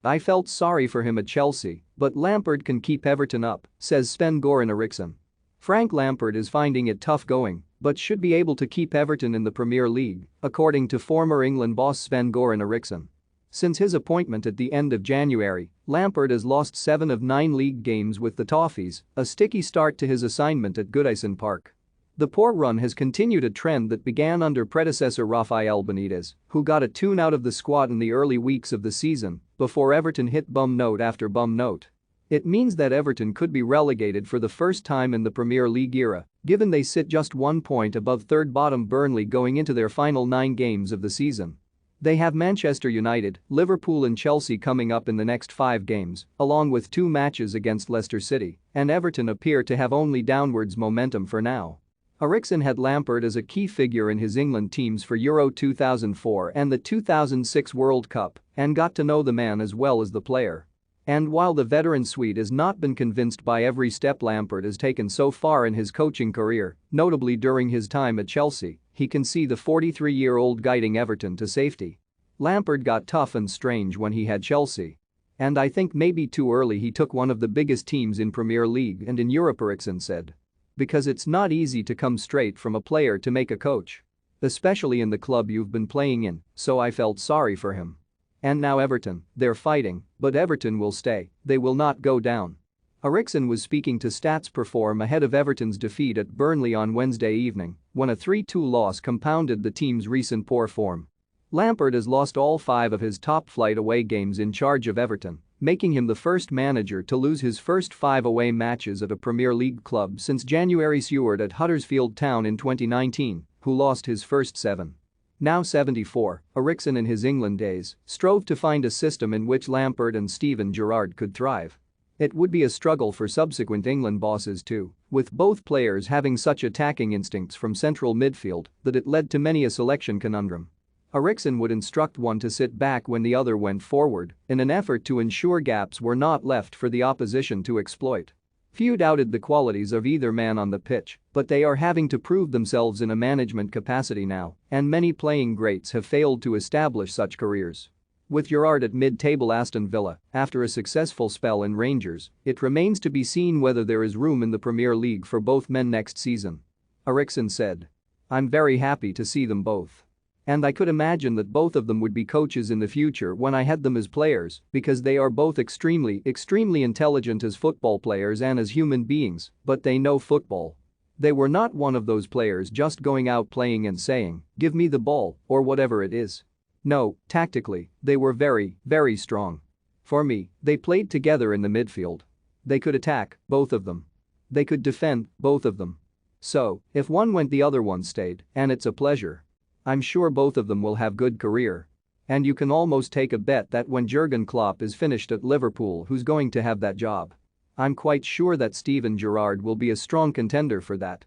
"I felt sorry for him at Chelsea, but Lampard can keep Everton up," says Sven-Goran Eriksson. Frank Lampard is finding it tough going, but should be able to keep Everton in the Premier League, according to former England boss Sven-Goran Eriksson. Since his appointment at the end of January, Lampard has lost 7 of 9 league games with the Toffees, a sticky start to his assignment at Goodison Park. The poor run has continued a trend that began under predecessor Rafael Benitez, who got a tune out of the squad in the early weeks of the season before Everton hit bum note after bum note. It means that Everton could be relegated for the first time in the Premier League era, given they sit just 1 point above third-bottom Burnley going into their final 9 games of the season. They have Manchester United, Liverpool and Chelsea coming up in the next 5 games, along with 2 matches against Leicester City, and Everton appear to have only downwards momentum for now. Eriksson had Lampard as a key figure in his England teams for Euro 2004 and the 2006 World Cup and got to know the man as well as the player. And while the veteran Swede has not been convinced by every step Lampard has taken so far in his coaching career, notably during his time at Chelsea, he can see the 43-year-old guiding Everton to safety. Lampard got tough and strange when he had Chelsea. And I think maybe too early he took one of the biggest teams in Premier League and in Europe, Eriksson said. Because it's not easy to come straight from a player to make a coach. Especially in the club you've been playing in, so I felt sorry for him. And now Everton, they're fighting, but Everton will stay, they will not go down. Eriksson was speaking to Stats Perform ahead of Everton's defeat at Burnley on Wednesday evening, when a 3-2 loss compounded the team's recent poor form. Lampard has lost all 5 of his top-flight away games in charge of Everton, making him the first manager to lose his first 5 away matches at a Premier League club since January Seward at Huddersfield Town in 2019, who lost his first 7. Now 74, Eriksson in his England days strove to find a system in which Lampard and Steven Gerrard could thrive. It would be a struggle for subsequent England bosses too, with both players having such attacking instincts from central midfield that it led to many a selection conundrum. Eriksson would instruct one to sit back when the other went forward in an effort to ensure gaps were not left for the opposition to exploit. Few doubted the qualities of either man on the pitch, but they are having to prove themselves in a management capacity now, and many playing greats have failed to establish such careers. With Gerrard at mid-table Aston Villa, after a successful spell in Rangers, it remains to be seen whether there is room in the Premier League for both men next season. Eriksson said. "I'm very happy to see them both. And I could imagine that both of them would be coaches in the future when I had them as players because they are both extremely intelligent as football players and as human beings, but they know football. They were not one of those players just going out playing and saying, 'Give me the ball,' or whatever it is. No, tactically, they were very strong. For me, they played together in the midfield. They could attack, both of them. They could defend, both of them. So, if one went the other one stayed, and it's a pleasure. I'm sure both of them will have good career. And you can almost take a bet that when Jurgen Klopp is finished at Liverpool, who's going to have that job? I'm quite sure that Steven Gerrard will be a strong contender for that."